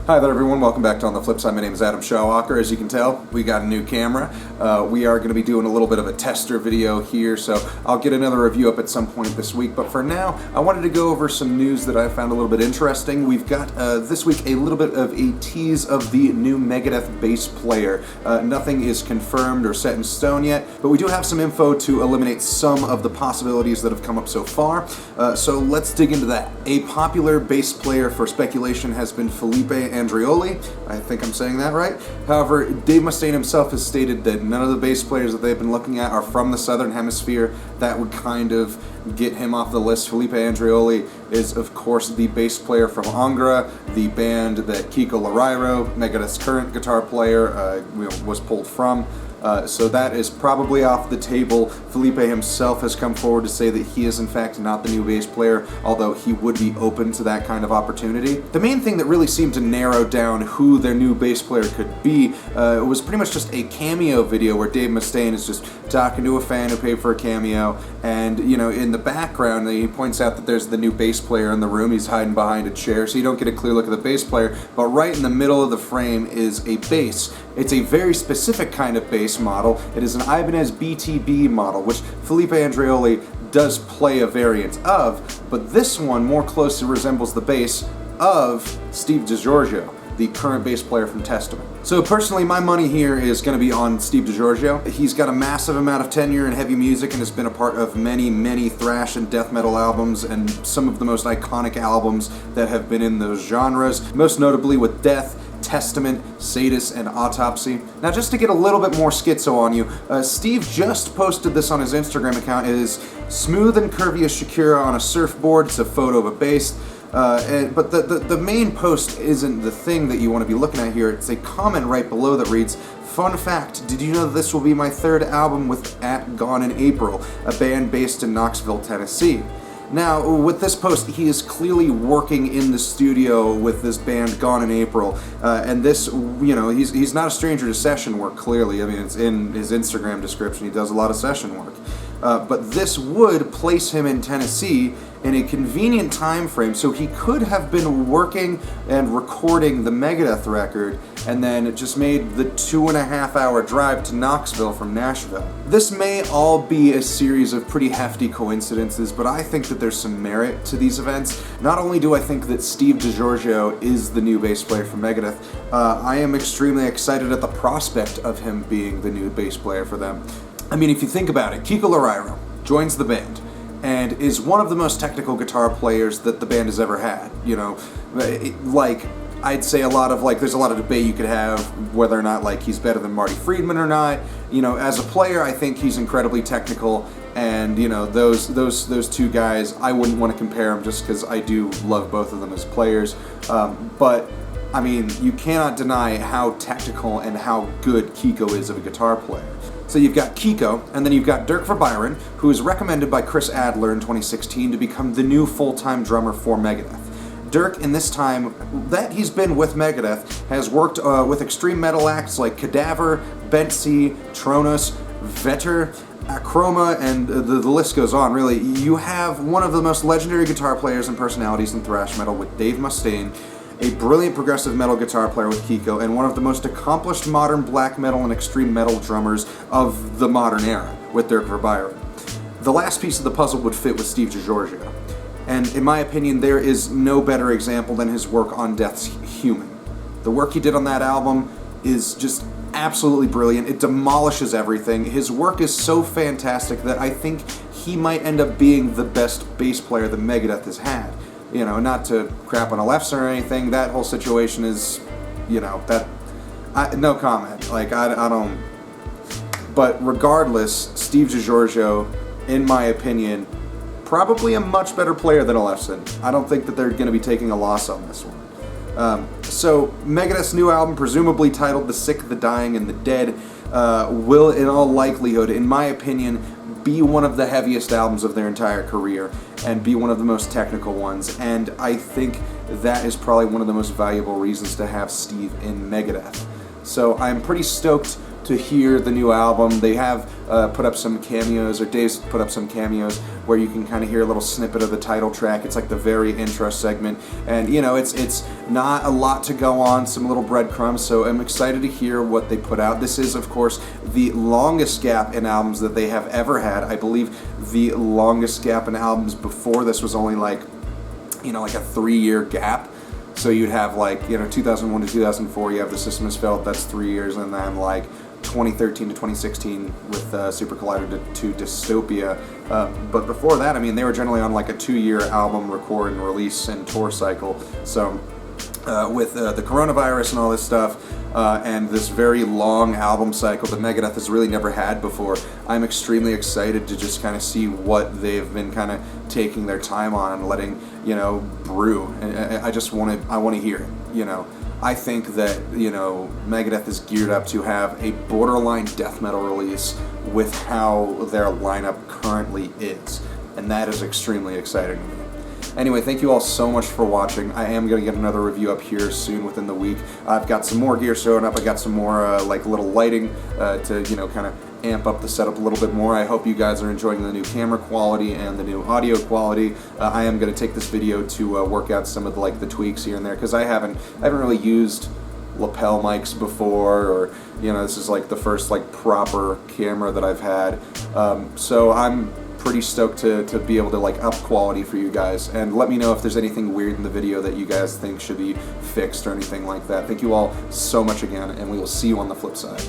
Hi there everyone, welcome back to On the Flip Side. My name is Adam Shawwalker. As you can tell, we got a new camera. We are going to be doing a little bit of a tester video here, so I'll get another review up at some point this week. But for now, I wanted to go over some news that I found a little bit interesting. We've got this week a little bit of a tease of the new Megadeth bass player. Nothing is confirmed or set in stone yet, but we do have some info to eliminate some of the possibilities that have come up so far. So let's dig into that. A popular bass player for speculation has been Felipe Andreoli. I think I'm saying that right. However, Dave Mustaine himself has stated that none of the bass players that they've been looking at are from the Southern Hemisphere. That would kind of get him off the list. Felipe Andreoli is, of course, the bass player from Angra, the band that Kiko Loureiro, Megadeth's current guitar player, was pulled from. So that is probably off the table. Felipe himself has come forward to say that he is in fact not the new bass player, although he would be open to that kind of opportunity. The main thing that really seemed to narrow down who their new bass player could be was pretty much just a cameo video where Dave Mustaine is just talking to a fan who paid for a cameo, and in the background he points out that there's the new bass player in the room. He's hiding behind a chair, so you don't get a clear look at the bass player, but right in the middle of the frame is a bass. It's a very specific kind of bass model. It is an Ibanez BTB model, which Felipe Andreoli does play a variant of, but this one more closely resembles the bass of Steve DiGiorgio, the current bass player from Testament. So personally, my money here is going to be on Steve DiGiorgio. He's got a massive amount of tenure in heavy music and has been a part of many, many thrash and death metal albums and some of the most iconic albums that have been in those genres, most notably with Death, Testament, Sadist, and Autopsy. Now, just to get a little bit more schizo on you, Steve just posted this on his Instagram account. It is smooth and curvy as Shakira on a surfboard. It's a photo of a bass. But the main post isn't the thing that you want to be looking at here. It's a comment right below that reads, "Fun fact, did you know that this will be my third album with Gone in April, a band based in Knoxville, Tennessee?" Now, with this post, he is clearly working in the studio with this band Gone in April, and this, he's not a stranger to session work, clearly. I mean, it's in his Instagram description. He does a lot of session work. But this would place him in Tennessee in a convenient time frame, so he could have been working and recording the Megadeth record and then just made the 2.5-hour drive to Knoxville from Nashville. This may all be a series of pretty hefty coincidences, but I think that there's some merit to these events. Not only do I think that Steve DiGiorgio is the new bass player for Megadeth, I am extremely excited at the prospect of him being the new bass player for them. I mean, if you think about it, Kiko Loureiro joins the band and is one of the most technical guitar players that the band has ever had. I'd say there's a lot of debate you could have whether or not he's better than Marty Friedman or not. As a player, I think he's incredibly technical, and those two guys, I wouldn't want to compare them just because I do love both of them as players. But I mean, you cannot deny how technical and how good Kiko is of a guitar player. So you've got Kiko, and then you've got Dirk Verbeiren, who was recommended by Chris Adler in 2016 to become the new full-time drummer for Megadeth. Dirk, in this time that he's been with Megadeth, has worked with extreme metal acts like Cadaver, Betsy, Tronus, Vetter, Acroma, and the list goes on, really. You have one of the most legendary guitar players and personalities in thrash metal with Dave Mustaine, a brilliant progressive metal guitar player with Kiko, and one of the most accomplished modern black metal and extreme metal drummers of the modern era with Dirk Verbeiren. The last piece of the puzzle would fit with Steve DiGiorgio, and in my opinion, there is no better example than his work on Death's Human. The work he did on that album is just absolutely brilliant. It demolishes everything. His work is so fantastic that I think he might end up being the best bass player that Megadeth has had. Not to crap on Alexa or anything, that whole situation is, no comment. I don't. But regardless, Steve DiGiorgio, in my opinion, probably a much better player than Alexa. I don't think that they're going to be taking a loss on this one. So Megadeth's new album, presumably titled The Sick, the Dying, and the Dead, will in all likelihood, in my opinion, be one of the heaviest albums of their entire career and be one of the most technical ones, and I think that is probably one of the most valuable reasons to have Steve in Megadeth. So I'm pretty stoked to hear the new album. They have put up some cameos, or Dave's put up some cameos where you can kind of hear a little snippet of the title track. It's like the very intro segment, and you know, it's not a lot to go on, some little breadcrumbs, so I'm excited to hear what they put out. This is, of course, the longest gap in albums that they have ever had. I believe the longest gap in albums before this was only like, you know, like a 3-year gap. So you'd have like, you know, 2001 to 2004, you have The System Has Failed, that's 3 years, and then like 2013 to 2016 with Super Collider to Dystopia. But before that, I mean, they were generally on like a 2-year album record and release and tour cycle. So with the coronavirus and all this stuff, and this very long album cycle that Megadeth has really never had before, I'm extremely excited to just kind of see what they've been kind of taking their time on and letting, you know, brew. And I want to hear it, you know. I think that, you know, Megadeth is geared up to have a borderline death metal release with how their lineup currently is, and that is extremely exciting to me. Anyway, thank you all so much for watching. I am going to get another review up here soon within the week. I've got some more gear showing up. I got some more like little lighting to, you know, kind of amp up the setup a little bit more. I hope you guys are enjoying the new camera quality and the new audio quality. I am going to take this video to work out some of the tweaks here and there, because I haven't really used lapel mics before, or, you know, this is like the first like proper camera that I've had. So I'm pretty stoked to be able to like up quality for you guys, and let me know if there's anything weird in the video that you guys think should be fixed or anything like that. Thank you all so much again, and we will see you on the flip side.